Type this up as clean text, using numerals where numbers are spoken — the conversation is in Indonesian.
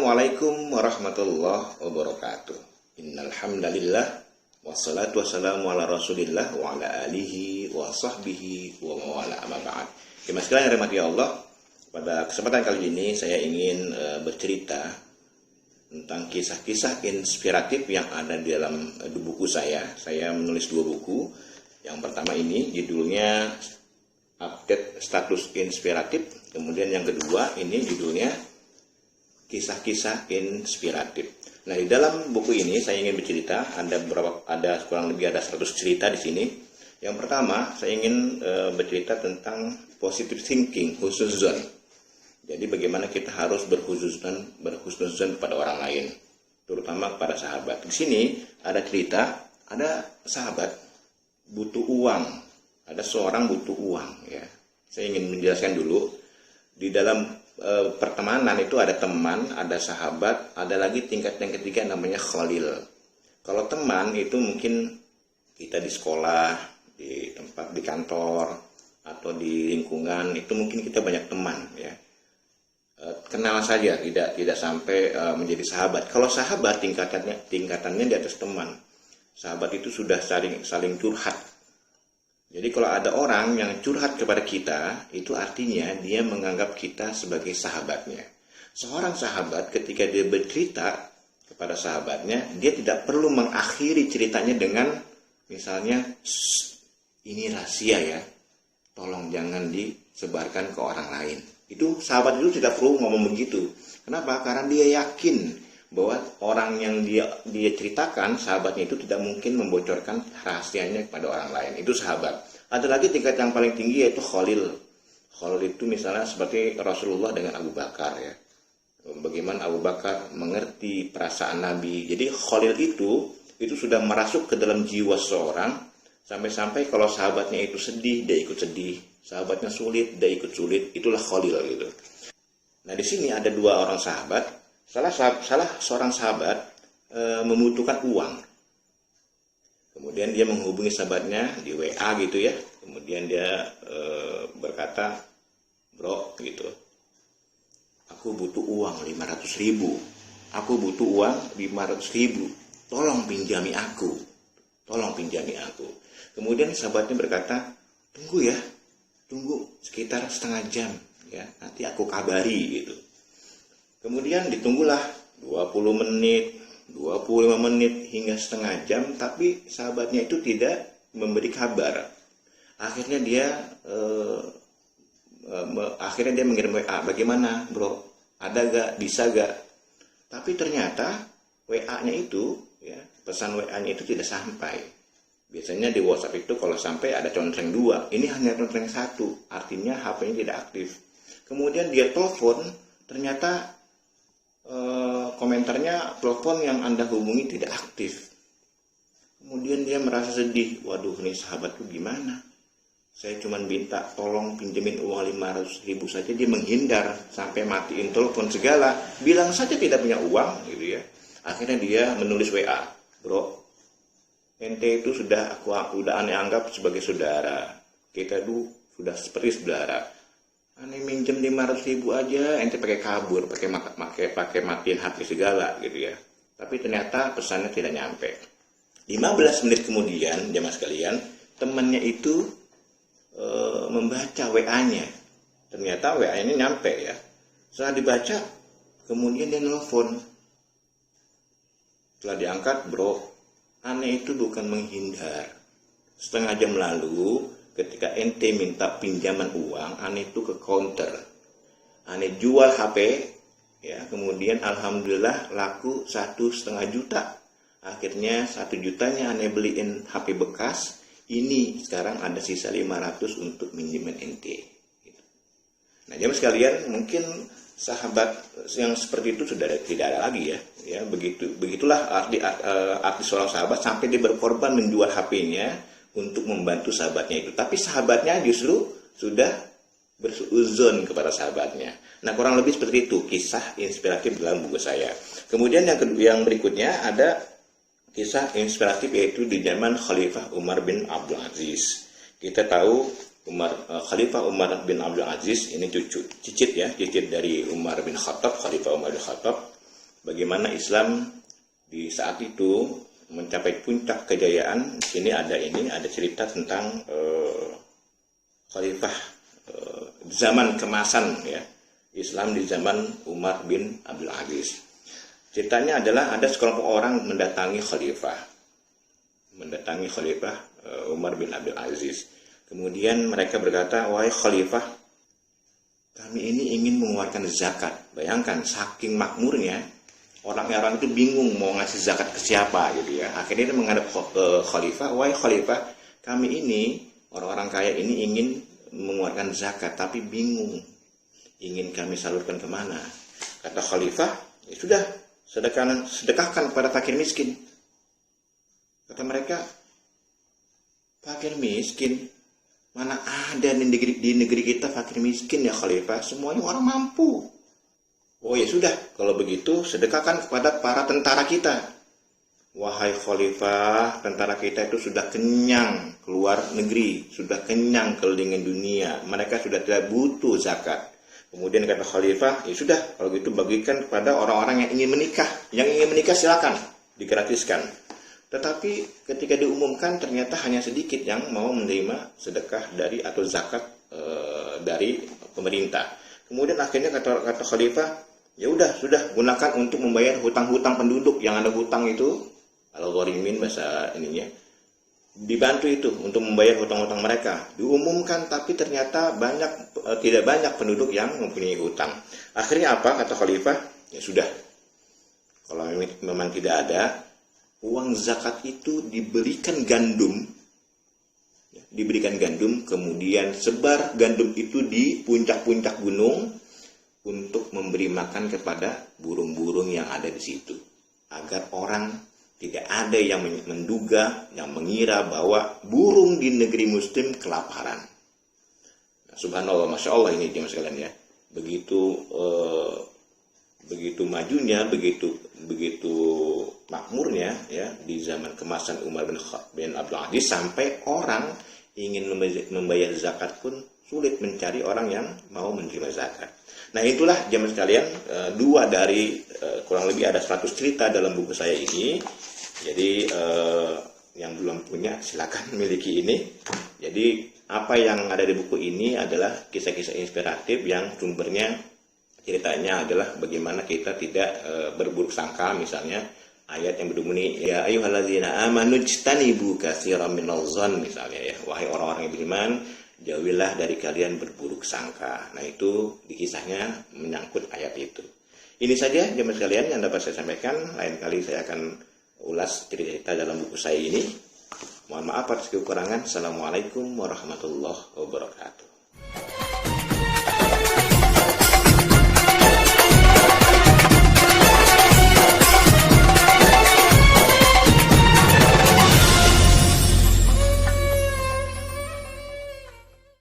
Assalamualaikum warahmatullahi wabarakatuh. Innal hamdalillah wassalatu wassalamu ala Rasulillah wa ala alihi wa sahbihi wa mawala amma ba'd. Mas sekalian yang dirahmati Allah, pada kesempatan kali ini saya ingin bercerita tentang kisah-kisah inspiratif yang ada di dalam buku saya. Saya menulis 2 buku. Yang pertama ini judulnya Update Status Inspiratif. Kemudian yang kedua ini judulnya Kisah-kisah Inspiratif. Nah, di dalam buku ini saya ingin bercerita, ada kurang lebih 100 cerita di sini. Yang pertama, saya ingin bercerita tentang positive thinking, husnuzon. Jadi bagaimana kita harus berhusnuzon kepada orang lain, terutama kepada sahabat. Di sini ada cerita, ada sahabat butuh uang, ada seorang butuh uang. Ya, saya ingin menjelaskan dulu di dalam pertemanan itu ada teman, ada sahabat, ada lagi tingkat yang ketiga namanya khalil. Kalau teman itu mungkin kita di sekolah, di tempat di kantor atau di lingkungan itu mungkin kita banyak teman, ya. Kenal saja, tidak sampai menjadi sahabat. Kalau sahabat tingkatannya di atas teman. Sahabat itu sudah saling curhat. Jadi kalau ada orang yang curhat kepada kita, itu artinya dia menganggap kita sebagai sahabatnya. Seorang sahabat ketika dia bercerita kepada sahabatnya, dia tidak perlu mengakhiri ceritanya dengan misalnya, ini rahasia ya, tolong jangan disebarkan ke orang lain. Itu sahabat itu tidak perlu ngomong begitu. Kenapa? Karena dia yakin bahwa orang yang dia ceritakan, sahabatnya itu tidak mungkin membocorkan rahasianya kepada orang lain. Itu sahabat. Ada lagi tingkat yang paling tinggi yaitu khalil. Khalil itu misalnya seperti Rasulullah dengan Abu Bakar, ya. Bagaimana Abu Bakar mengerti perasaan Nabi. Jadi khalil itu sudah merasuk ke dalam jiwa seseorang, sampai-sampai kalau sahabatnya itu sedih, dia ikut sedih. Sahabatnya sulit, dia ikut sulit. Itulah khalil gitu. Nah, di sini ada 2 orang sahabat. Salah seorang sahabat membutuhkan uang. Kemudian dia menghubungi sahabatnya di WA gitu ya. Kemudian dia berkata, "Bro, gitu, aku butuh uang 500.000. Aku butuh uang 500.000. Tolong pinjami aku. Tolong pinjami aku." Kemudian sahabatnya berkata, "Tunggu ya. Tunggu sekitar setengah jam ya. Nanti aku kabari," gitu. Kemudian ditunggulah 20 menit, 25 menit hingga setengah jam, tapi sahabatnya itu tidak memberi kabar. Akhirnya dia mengirim WA, "Bagaimana bro? Ada gak? Bisa gak?" Tapi ternyata WA-nya itu, ya, pesan WA-nya itu tidak sampai. Biasanya di WhatsApp itu kalau sampai ada centeng 2, ini hanya centeng 1, artinya HP-nya tidak aktif. Kemudian dia telepon, ternyata komentarnya telepon yang Anda hubungi tidak aktif. Kemudian dia merasa sedih. Waduh, nih sahabatku gimana? Saya cuma minta tolong pinjemin uang 500.000 saja, dia menghindar sampai matiin telepon segala, bilang saja tidak punya uang gitu ya. Akhirnya dia menulis WA, "Bro, ente itu udah aneh anggap sebagai saudara. Kita dulu sudah seperti saudara. Aneh minjem 500.000 aja, ente pakai kabur, pakai matiin HP segala gitu ya." Tapi ternyata pesannya tidak nyampe. 15 menit kemudian, jemaah sekalian, temannya itu membaca WA-nya. Ternyata WA-nya nyampe ya. Setelah dibaca, kemudian dia nelfon. Setelah diangkat, "Bro, aneh itu bukan menghindar. Setengah jam lalu ketika ente minta pinjaman uang, aneh itu ke counter. Aneh jual HP, ya, kemudian alhamdulillah laku 1,5 juta. Akhirnya 1 jutanya aneh beliin HP bekas. Ini sekarang ada sisa 500 untuk minjemen ente." Nah, jemaah sekalian, mungkin sahabat yang seperti itu sudah tidak ada lagi ya. Ya, begitulah arti seorang sahabat, sampai dia berkorban menjual HP-nya untuk membantu sahabatnya itu. Tapi sahabatnya justru sudah bersuuzon kepada sahabatnya. Nah, kurang lebih seperti itu kisah inspiratif dalam buku saya. Kemudian yang berikutnya ada kisah inspiratif, yaitu di zaman Khalifah Umar bin Abdul Aziz. Kita tahu Khalifah Umar bin Abdul Aziz ini cicit dari Umar bin Khattab, Khalifah Umar bin Khattab. bagaimana Islam di saat itu mencapai puncak kejayaan. Di sini ada cerita tentang khalifah zaman kemasan ya, Islam di zaman Umar bin Abdul Aziz. Ceritanya adalah ada sekelompok orang mendatangi khalifah Umar bin Abdul Aziz. Kemudian mereka berkata, "Wahai khalifah, kami ini ingin mengeluarkan zakat." Bayangkan saking makmurnya, orang-orang itu bingung mau ngasih zakat ke siapa gitu ya. Akhirnya dia menghadap khalifah, "Wahai khalifah, kami ini orang-orang kaya ini ingin mengeluarkan zakat tapi bingung, ingin kami salurkan kemana?" Kata khalifah, "Ya sudah, sedekahkan kepada fakir miskin." Kata mereka, "Fakir miskin? Mana ada di negeri kita fakir miskin ya khalifah, semuanya orang mampu." "Oh ya sudah, kalau begitu sedekahkan kepada para tentara kita." "Wahai khalifah, tentara kita itu sudah kenyang keluar negeri, sudah kenyang keliling dunia, mereka sudah tidak butuh zakat." Kemudian kata khalifah, "Ya sudah, kalau gitu bagikan kepada orang-orang yang ingin menikah. Yang ingin menikah silakan, digratiskan." Tetapi ketika diumumkan ternyata hanya sedikit yang mau menerima sedekah dari atau zakat dari pemerintah. Kemudian akhirnya kata khalifah, "Ya udah, sudah gunakan untuk membayar hutang-hutang penduduk yang ada hutang itu, al-gharimin bahasa ininya. Dibantu itu untuk membayar hutang-hutang mereka." Diumumkan tapi ternyata tidak banyak penduduk yang mempunyai hutang. Akhirnya apa kata khalifah? "Ya sudah, kalau memang tidak ada, uang zakat itu diberikan gandum, kemudian sebar gandum itu di puncak-puncak gunung untuk memberi makan kepada burung-burung yang ada di situ, agar orang tidak ada yang menduga, yang mengira bahwa burung di negeri muslim kelaparan." Nah, subhanallah, masya Allah ini jemaah sekalian ya. Begitu majunya, begitu makmurnya ya di zaman kemasan Umar bin Abdul Aziz, sampai orang ingin membayar zakat pun sulit mencari orang yang mau menerima zakat. Nah itulah jemaah sekalian, dua dari kurang lebih ada 100 cerita dalam buku saya ini. Jadi yang belum punya silakan miliki ini. Jadi apa yang ada di buku ini adalah kisah-kisah inspiratif yang sumbernya ceritanya adalah bagaimana kita tidak berburuk sangka. Misalnya ayat yang berbunyi, "Ya ayyuhalladzina amanu ijtanibu katsiran minadh-dhann," misalnya ya, "Wahai orang-orang yang beriman, jauhilah dari kalian berburuk sangka." Nah itu di kisahnya menyangkut ayat itu. Ini saja jemaah sekalian yang dapat saya sampaikan. Lain kali saya akan ulas cerita dalam buku saya ini. Mohon maaf atas kekurangan. Assalamualaikum warahmatullahi wabarakatuh.